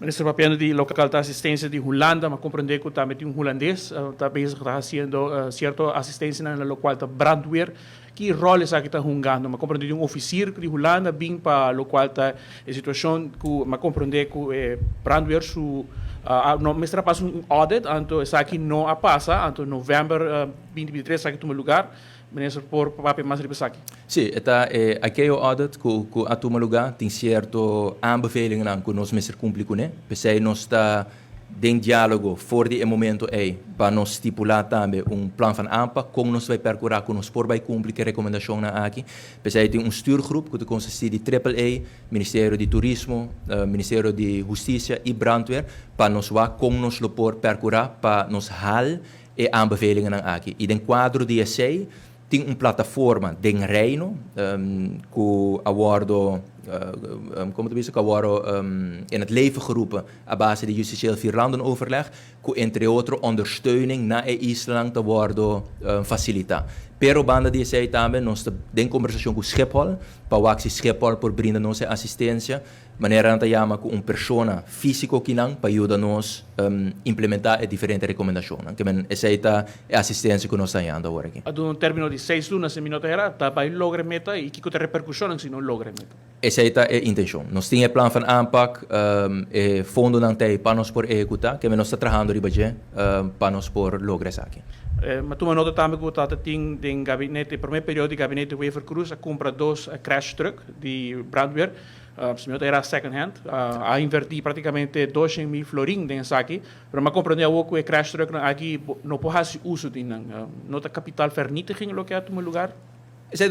Minister Papiano de Local de Assistência de Holanda, mas compreender que também tem holandês, está bezig fazendo certa assistência na local de brandweer. Que rol é que está jogando? Mas compreender oficier de Holanda, bem para local da situação que, mas compreender que brandweer su no mestra passa audit, então essa aqui não a passa, então novembro 2023 aqui toma lugar. Minister, por papel mais ribesaki. Sim, aquele audit que a toma lugar tem certo aanbevelingen que nós mesmo cumprimos, né? Porque nós está em diálogo voor die momento para nós estipular também plan van aanpak, como nós vai percorrer com nós por vai cumprir que recomendação na aqui. Porque tem stuurgroep que consiste de AAA, Ministério de Turismo, Ministério de Justiça e Brandweer, para nós vai como nós lo por percorrer para nós hal e aanbevelingen na aqui. E em quadro de essay tem plataforma de Reino que awardo como te que awardo in het leven geroepen a base de justitieel vierlandenoverleg que entre outros ondersteuning na Island te worden facilita. Pero banda de sei também nós tem conversação com Schiphol para o axis Schiphol por brindar nossa assistência maneira que chama com persona físico que não para ajudar nós implementar a diferentes recomendações que men essa é a assistência que nós estamos dando agora aqui. A um término de 6 lunas em minuto era tá para lograr meta e que tem repercussão se não logra meta. Essa é a intenção. Nós temos plan van aanpak e fundo não tem para nós por executar que nós está trabalhando de budget para nós por lograr isso aqui. Mas tu nota também que o tem em gabinete, primeiro período de gabinete Wever Cruz, a compra dois crash truck de brandweer, se me era second hand, a invertir praticamente 200 mil florin nessa aqui, mas compreender o que crash truck aqui não pode fazer uso de nota capital vernietiging lo que há no lugar. Essa é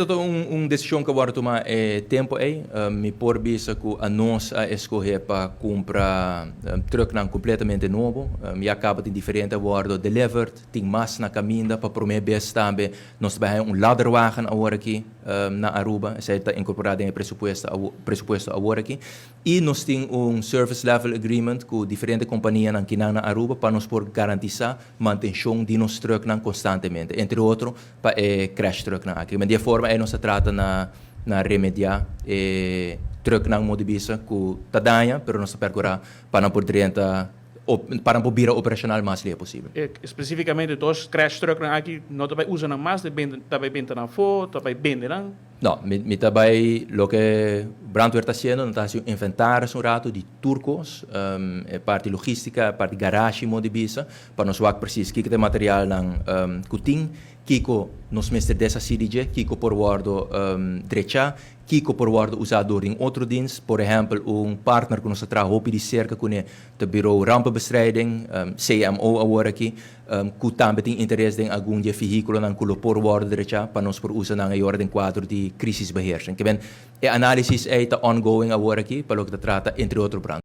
decisão que eu vou tomar tempo aí, me por vista que a nós a escolher para comprar truck não completamente novo, e acaba de diferente abordo delivered, tem mais na caminho para prometer best também, nós temos ladderwagen agora aqui na Aruba, essa está incorporada em presupuesto agora aqui, e nós temos service level agreement com diferentes companhias aqui na Aruba para nós por garantizar manutenção de nosso truck constantemente, entre outros para crash truck aqui, mas de forma nós trata na remediar truck não modibisa que tadanha, pero nós percorrer para não poder para não virar operacional mais livre possível. Especificamente dos crash truck aqui não também usam mais de também vende na foto, também vende não? Não, me também o que Brandweer está fazendo, está fazendo inventário um rato de turcos, parte logística, parte garagem modibisa, para nós ver precis que material não cutim. Kiko nos mestre dessa CDG, Kiko por guardo direita, Kiko por guardo usado em outro dienst, por exemplo, partner que nós trabalhamos de cerca com o bureau rampenbestrijding, CMO agora aqui, que também tem interesse em algum veículo não que por guardo direita para nós por usar na ordem quadro de crisisbeheersing. Que bem, a análise é ongoing agora aqui, para o que trata entre outros brands.